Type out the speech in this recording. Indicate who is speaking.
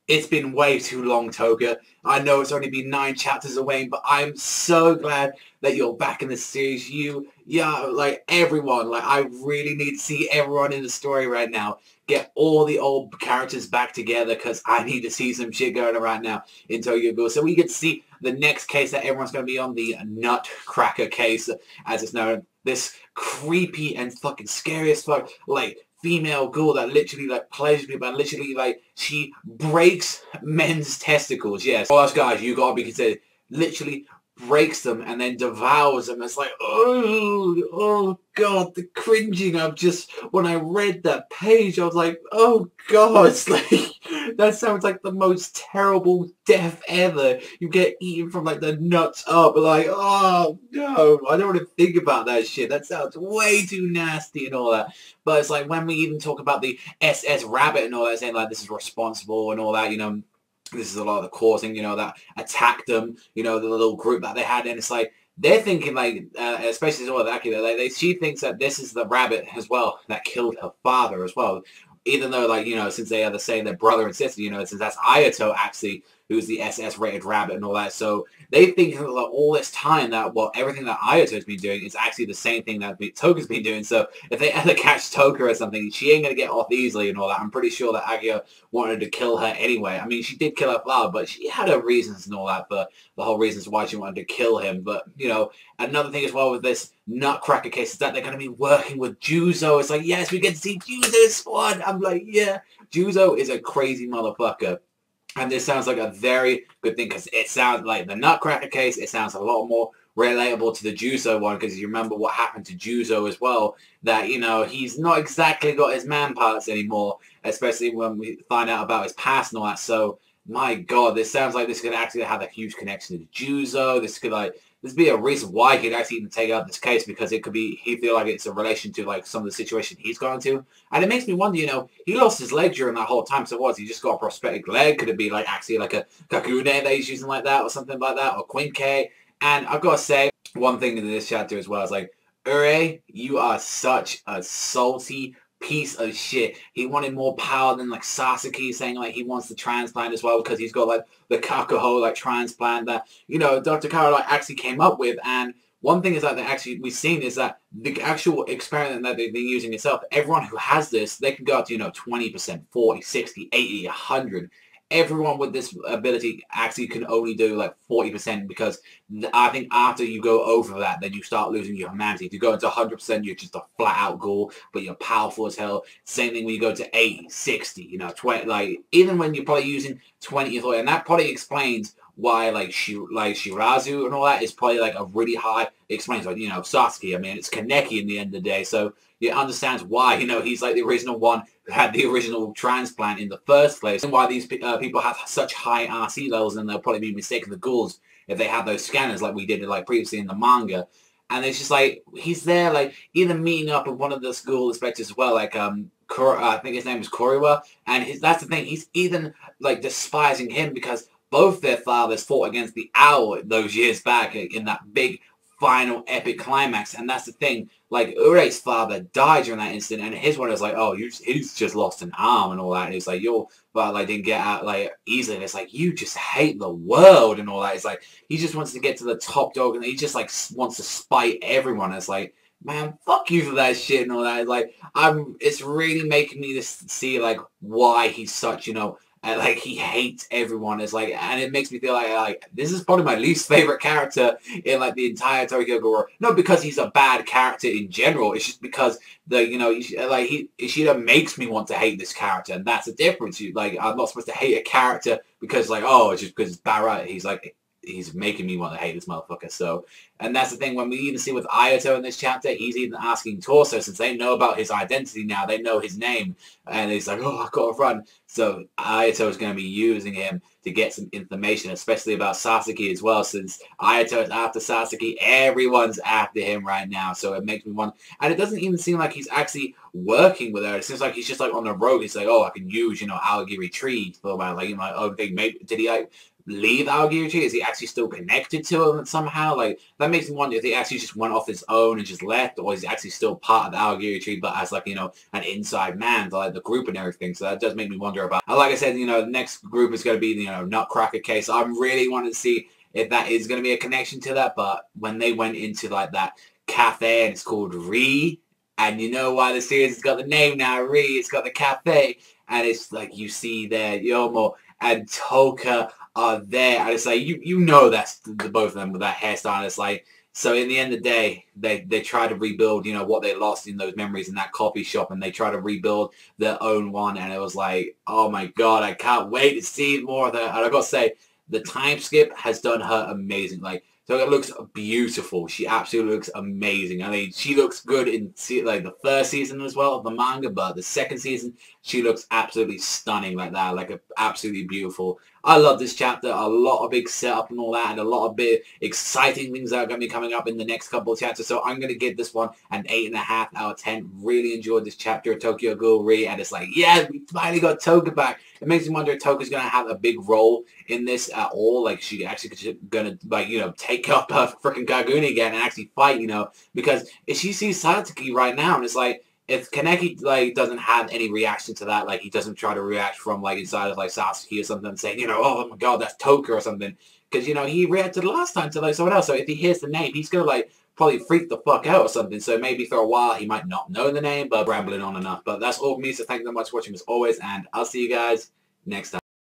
Speaker 1: It's been way too long, Toga. I know it's only been 9 chapters away, but I'm so glad that you're back in the series. Like everyone, like I really need to see everyone in the story right now. Get all the old characters back together because I need to see some shit going on right now in Tokyo Ghoul. So we get to see the next case that everyone's going to be on, the Nutcracker case, as it's known. This creepy and fucking scary as fuck, like, female ghoul that literally like pleasures people and literally like she breaks men's testicles. Yes, all us guys, you gotta be considered. Literally breaks them and then devours them. It's like, oh god, the cringing of just when I read that page, I was like, oh god, it's like that sounds like the most terrible death ever. You get eaten from like the nuts up, like, oh no, I don't want to think about that shit. That sounds way too nasty and all that. But it's like when we even talk about the SS Rabbit and all that, saying like this is responsible and all that, you know, this is a lot of the causing, you know, that attacked them, you know, the little group that they had, and it's like they're thinking like, especially all that, she thinks that this is the rabbit as well that killed her father as well. Even though, like, you know, since they are the same, they're brother and sister, you know, since that's Ayato actually, who's the SS rated rabbit and all that. So they think that all this time that, well, everything that Ayato's been doing is actually the same thing that Toka's been doing. So if they ever catch Toka or something, she ain't going to get off easily and all that. I'm pretty sure that Agio wanted to kill her anyway. I mean, she did kill her father, but she had her reasons and all that for the whole reasons why she wanted to kill him. But, you know, another thing as well with this Nutcracker case is that they're going to be working with Juzo. It's like, yes, we get to see Juzo's squad. I'm like, yeah, Juzo is a crazy motherfucker. And this sounds like a very good thing because it sounds like the Nutcracker case, it sounds a lot more relatable to the Juzo one, because you remember what happened to Juzo as well, that, you know, he's not exactly got his man parts anymore, especially when we find out about his past and all that. So, my god, this sounds like this could actually have a huge connection to Juzo. This could, like, this be a reason why he could actually even take out this case, because it could be, he feel like it's a relation to like some of the situation he's gone to. And it makes me wonder, you know, he lost his leg during that whole time, so what, he just got a prosthetic leg? Could it be like actually like a kakune that he's using like that or something like that, or quinke? And I've got to say, one thing in this chapter as well is like, Ure, you are such a salty piece of shit. He wanted more power than like Sasuke, saying like he wants the transplant as well because he's got like the Kakuho like transplant that, you know, Dr. Kara like actually came up with. And one thing is that we've seen is that the actual experiment that they've been using itself, everyone who has this, they can go up to, you know, 20%, 40, 60, 80, 100. Everyone with this ability actually can only do like 40%, because I think after you go over that, then you start losing your humanity. If you go into 100%, you're just a flat out ghoul, but you're powerful as hell. Same thing when you go to 80, 60, you know, 20, like even when you're probably using 20 or 30, and that probably explains why like Shirazu and all that is probably like a really high, explains like, you know, Sasuke. I mean, it's Kaneki in the end of the day, so it understands why, you know, he's like the original one who had the original transplant in the first place, and why these people have such high RC levels, and they'll probably be mistaken for ghouls if they have those scanners like we did like previously in the manga. And it's just like, he's there like either meeting up with one of the school inspectors as well, like I think his name is Koriwa, and that's the thing, he's even like despising him because both their fathers fought against the Owl those years back in that big final epic climax. And that's the thing, like Ure's father died during that incident, and his one was like, oh, he's just lost an arm and all that, and he's like, your father like didn't get out like easily, and it's like, you just hate the world and all that. It's like he just wants to get to the top dog, and he just like wants to spite everyone. It's like, man, fuck you for that shit and all that. It's like, it's really making me see like why he's such, you know, like he hates everyone. It's like, and it makes me feel like this is probably my least favorite character in like the entire Tokyo Ghoul. Not because he's a bad character in general, it's just because the, you know, like Ishida makes me want to hate this character, and that's the difference. Like, I'm not supposed to hate a character because like, oh, it's just because it's Barra. He's making me want to hate this motherfucker. So, and that's the thing, when we even see with Ayato in this chapter, he's even asking Torso, since they know about his identity now, they know his name, and he's like, oh, I've got to run. So Ayato is going to be using him to get some information, especially about Sasuke as well, since Ayato is after Sasuke, everyone's after him right now. So it makes me wonder, and it doesn't even seem like he's actually working with her. It seems like he's just like on the road. He's like, oh, I can use, you know, Alagiri Tree for my, like, my own thing. Maybe did he like leave Aogiri? Is he actually still connected to him somehow? Like, that makes me wonder if he actually just went off his own and just left, or is he actually still part of the Aogiri, but as like, you know, an inside man to like the group and everything. So that does make me wonder about. And like I said, you know, the next group is going to be, you know, Nutcracker case. I'm really wanting to see if that is going to be a connection to that. But when they went into like that cafe and it's called Re, and you know why the series has got the name now, Re, it's got the cafe, and it's like you see there Yomo and TOUKA are there, and it's like you know that's the both of them with that hairstyle. It's like, so in the end of the day, they try to rebuild, you know, what they lost in those memories in that coffee shop, and they try to rebuild their own one, and it was like, oh my god, I can't wait to see more of that. And I gotta say, the time skip has done her amazing. Like, so it looks beautiful. She absolutely looks amazing. I mean, she looks good in like the first season as well of the manga, but the second season, she looks absolutely stunning like that, like absolutely beautiful. I love this chapter. A lot of big setup and all that, and a lot of big exciting things that are going to be coming up in the next couple of chapters. So I'm going to give this one an 8.5 out of 10. Really enjoyed this chapter of Tokyo Ghoul Re, and it's like, yeah, we finally got TOUKA back. It makes me wonder if TOUKA's going to have a big role in this at all. Like, she actually going to, like, you know, take up her freaking Kaguni again and actually fight, you know, because if she sees Satsuki right now, and it's like, if Kaneki, like, doesn't have any reaction to that, like, he doesn't try to react from, like, inside of, like, Satsuki or something, saying, you know, oh my god, that's TOUKA or something, because, you know, he reacted last time to, like, someone else, so if he hears the name, he's gonna, like, probably freak the fuck out or something, so maybe for a while he might not know the name, but rambling on enough. But that's all from me, so thank you very much for watching as always, and I'll see you guys next time.